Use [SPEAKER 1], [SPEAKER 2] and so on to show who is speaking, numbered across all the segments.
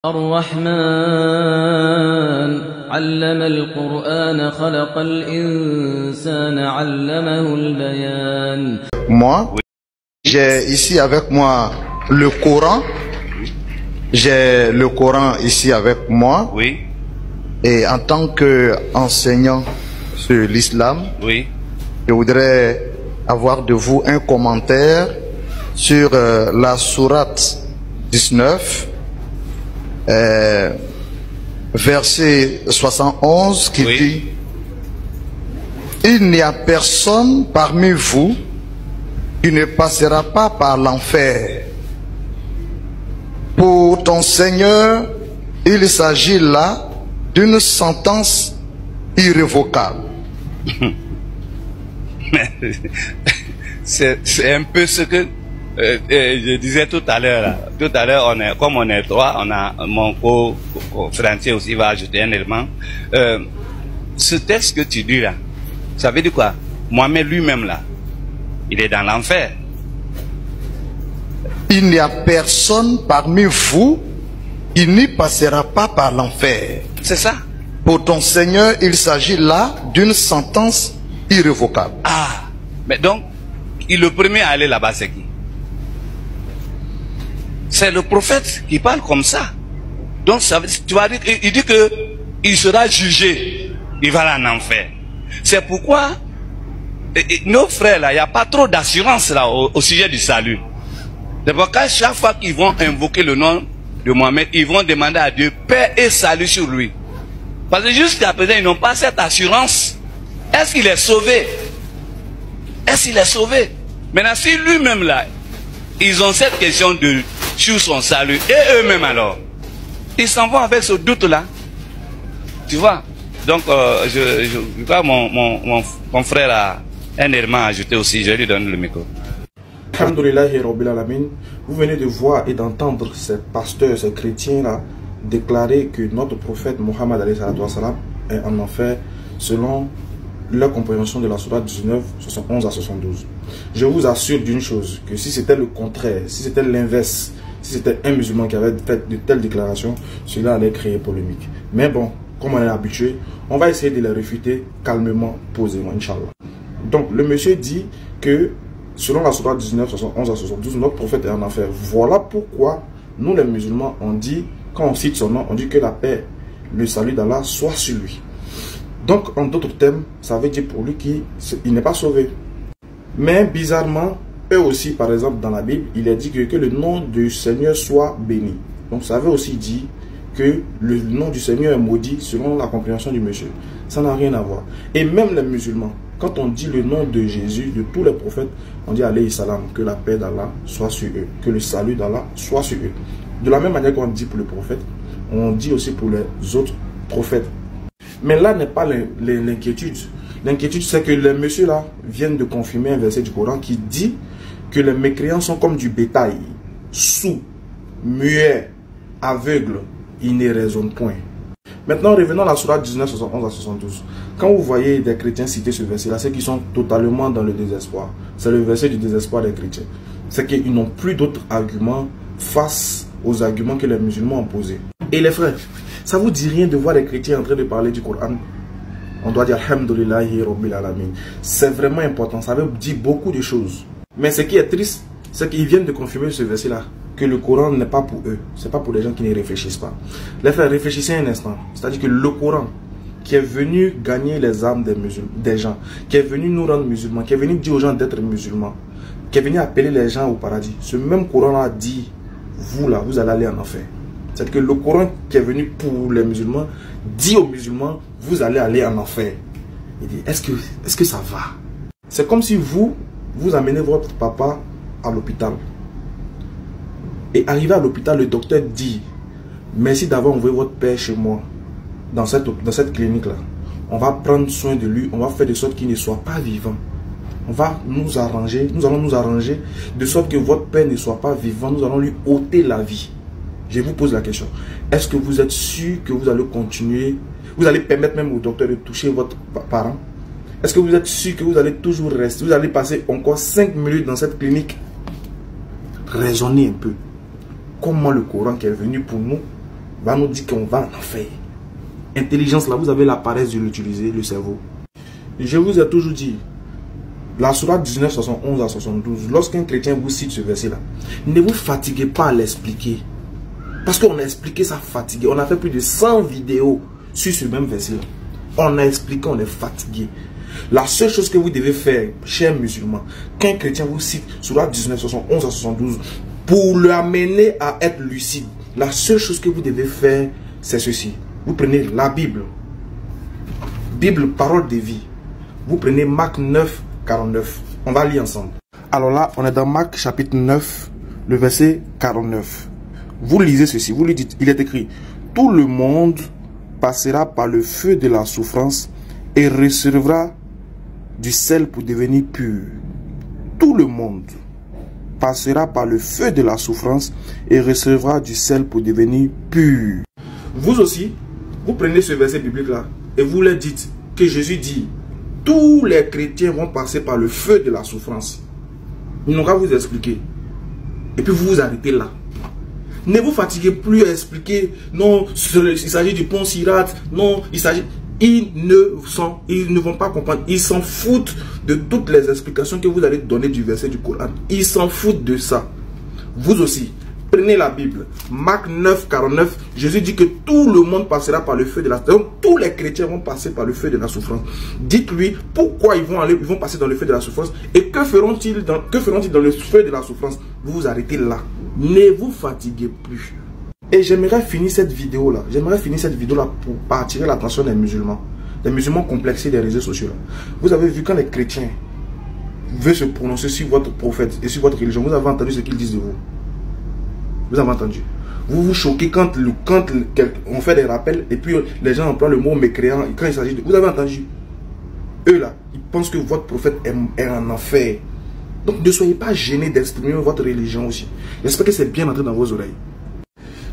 [SPEAKER 1] الرحمن علم القرآن خلق الإنسان علمه البيان.
[SPEAKER 2] Moi, j'ai ici avec moi le Coran. J'ai le Coran ici avec moi.
[SPEAKER 3] Oui.
[SPEAKER 2] Et en tant qu'enseignant sur l'islam,
[SPEAKER 3] Oui.
[SPEAKER 2] je voudrais avoir de vous un commentaire sur la sourate 19, verset 71 qui
[SPEAKER 3] Oui.
[SPEAKER 2] dit: il n'y a personne parmi vous qui ne passera pas par l'enfer. Pour ton Seigneur, il s'agit là d'une sentence irrévocable.
[SPEAKER 3] C'est un peu ce que je disais tout à l'heure. Tout à l'heure, comme on est trois, on a mon co-français aussi va ajouter un élément. Ce texte que tu dis là, ça veut dire quoi? Mohamed lui-même là, il est dans l'enfer.
[SPEAKER 2] Il n'y a personne parmi vous qui n'y passera pas par l'enfer.
[SPEAKER 3] C'est ça.
[SPEAKER 2] Pour ton Seigneur, il s'agit là d'une sentence irrévocable.
[SPEAKER 3] Ah, mais donc, le premier à aller là-bas, c'est qui? C'est le prophète qui parle comme ça. Donc, tu vas dire, il dit que il sera jugé, il va aller en enfer. C'est pourquoi nos frères là, il n'y a pas trop d'assurance là au sujet du salut. C'est pourquoi chaque fois qu'ils vont invoquer le nom de Mohamed, ils vont demander à Dieu paix et salut sur lui. Parce que jusqu'à présent, ils n'ont pas cette assurance. Est-ce qu'il est sauvé? Est-ce qu'il est sauvé? Maintenant, si lui-même là, ils ont cette question sur son salut, et eux-mêmes alors, ils s'en vont avec ce doute-là. Tu vois? Donc, je vois mon frère a un élément à ajouter aussi, je lui donne le micro.
[SPEAKER 4] Alhamdulillahi Rabbil Alamin. Vous venez de voir et d'entendre ces pasteurs, ces chrétiens-là déclarer que notre prophète Mohammed est en enfer selon leur compréhension de la sourate 19, 71 à 72. Je vous assure d'une chose, que si c'était le contraire, si c'était l'inverse, si c'était un musulman qui avait fait de telles déclarations, cela allait créer polémique. Mais bon, comme on est habitué, on va essayer de les réfuter calmement, posément, Inch'Allah. Donc, le monsieur dit que selon la sourate 19, 71 à 72, notre prophète est en enfer. Voilà pourquoi nous les musulmans, on dit, quand on cite son nom, on dit que la paix, le salut d'Allah soit sur lui. Donc, en d'autres termes, ça veut dire pour lui qu'il n'est pas sauvé. Mais bizarrement, eux aussi, par exemple, dans la Bible, il est dit que le nom du Seigneur soit béni. Donc, ça veut aussi dire que le nom du Seigneur est maudit selon la compréhension du monsieur. Ça n'a rien à voir. Et même les musulmans, quand on dit le nom de Jésus, de tous les prophètes, on dit alayhi salam, que la paix d'Allah soit sur eux, que le salut d'Allah soit sur eux. De la même manière qu'on dit pour le prophète, on dit aussi pour les autres prophètes. Mais là n'est pas l'inquiétude. L'inquiétude, c'est que les messieurs là viennent de confirmer un verset du Coran qui dit que les mécréants sont comme du bétail, sourds, muets, aveugles, ils ne raisonnent point. Maintenant, revenons à la sourate 19, 71 à 72. Quand vous voyez des chrétiens citer ce verset-là, c'est qu'ils sont totalement dans le désespoir. C'est le verset du désespoir des chrétiens. C'est qu'ils n'ont plus d'autres arguments face aux arguments que les musulmans ont posés. Et les frères, ça vous dit rien de voir les chrétiens en train de parler du Coran? On doit dire Alhamdulillahi Rabbil Alamin. C'est vraiment important, ça veut dire beaucoup de choses. Mais ce qui est triste, c'est qu'ils viennent de confirmer ce verset-là, que le Coran n'est pas pour eux, c'est pas pour les gens qui ne réfléchissent pas. Les frères, réfléchissez un instant. C'est-à-dire que le Coran, qui est venu gagner les âmes des gens, qui est venu nous rendre musulmans, qui est venu dire aux gens d'être musulmans, qui est venu appeler les gens au paradis, ce même Coran-là dit, vous là, vous allez aller en enfer. C'est-à-dire que le Coran qui est venu pour les musulmans, dit aux musulmans, vous allez aller en enfer. Il dit, est-ce que ça va? C'est comme si vous amenez votre papa à l'hôpital. Et arrivé à l'hôpital, le docteur dit, merci d'avoir envoyé votre père chez moi, dans cette clinique-là. On va prendre soin de lui, on va faire de sorte qu'il ne soit pas vivant. Nous allons nous arranger de sorte que votre père ne soit pas vivant, nous allons lui ôter la vie. Je vous pose la question, est-ce que vous êtes sûr que vous allez continuer, vous allez permettre même au docteur de toucher votre parent? Est-ce que vous êtes sûr que vous allez toujours rester, vous allez passer encore 5 minutes dans cette clinique? Raisonnez un peu. Comment le Coran qui est venu pour nous va nous dire qu'on va en enfer. Intelligence là, vous avez la paresse de l'utiliser, le cerveau. Je vous ai toujours dit, la sourate 19, 71 à 72, lorsqu'un chrétien vous cite ce verset-là, ne vous fatiguez pas à l'expliquer. Parce qu'on a expliqué ça fatigué. On a fait plus de 100 vidéos sur ce même verset-là. On a expliqué, on est fatigué. La seule chose que vous devez faire, chers musulmans, qu'un chrétien vous cite sourate 19, 71 à 72, pour l'amener à être lucide, la seule chose que vous devez faire, c'est ceci. Vous prenez la Bible. Bible, parole de vie. Vous prenez Marc 9, 49. On va lire ensemble. Alors là, on est dans Marc chapitre 9, le verset 49. Vous lisez ceci, vous lui dites, il est écrit, tout le monde passera par le feu de la souffrance et recevra du sel pour devenir pur. Tout le monde passera par le feu de la souffrance et recevra du sel pour devenir pur. Vous aussi, vous prenez ce verset biblique là et vous leur dites que Jésus dit, tous les chrétiens vont passer par le feu de la souffrance. Ils n'ont qu'à vous expliquer. Et puis vous vous arrêtez là. Ne vous fatiguez plus à expliquer, non, il s'agit du pont Sirat, non, il s'agit... Ils ne vont pas comprendre. Ils s'en foutent de toutes les explications que vous allez donner du verset du Coran. Ils s'en foutent de ça. Vous aussi, prenez la Bible. Marc 9, 49, Jésus dit que tout le monde passera par le feu de la souffrance. Donc, tous les chrétiens vont passer par le feu de la souffrance. Dites-lui pourquoi ils vont passer dans le feu de la souffrance et que feront-ils dans le feu de la souffrance. Vous vous arrêtez là. Ne vous fatiguez plus. Et j'aimerais finir cette vidéo là. Pour attirer l'attention des musulmans. Des musulmans complexés des réseaux sociaux là. Vous avez vu quand les chrétiens veulent se prononcer sur votre prophète et sur votre religion, vous avez entendu ce qu'ils disent de vous. Vous avez entendu. Vous vous choquez quand on fait des rappels et puis les gens emploient le mot mécréant quand il s'agit de... Vous avez entendu. Eux là, ils pensent que votre prophète est en enfer. Donc ne soyez pas gênés d'exprimer votre religion aussi. J'espère que c'est bien entré dans vos oreilles.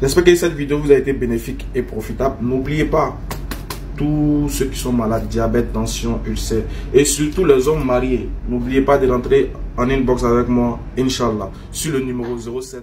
[SPEAKER 4] J'espère que cette vidéo vous a été bénéfique et profitable. N'oubliez pas, tous ceux qui sont malades, diabète, tension, ulcère, et surtout les hommes mariés, n'oubliez pas de rentrer en inbox avec moi, Inch'Allah, sur le numéro 07.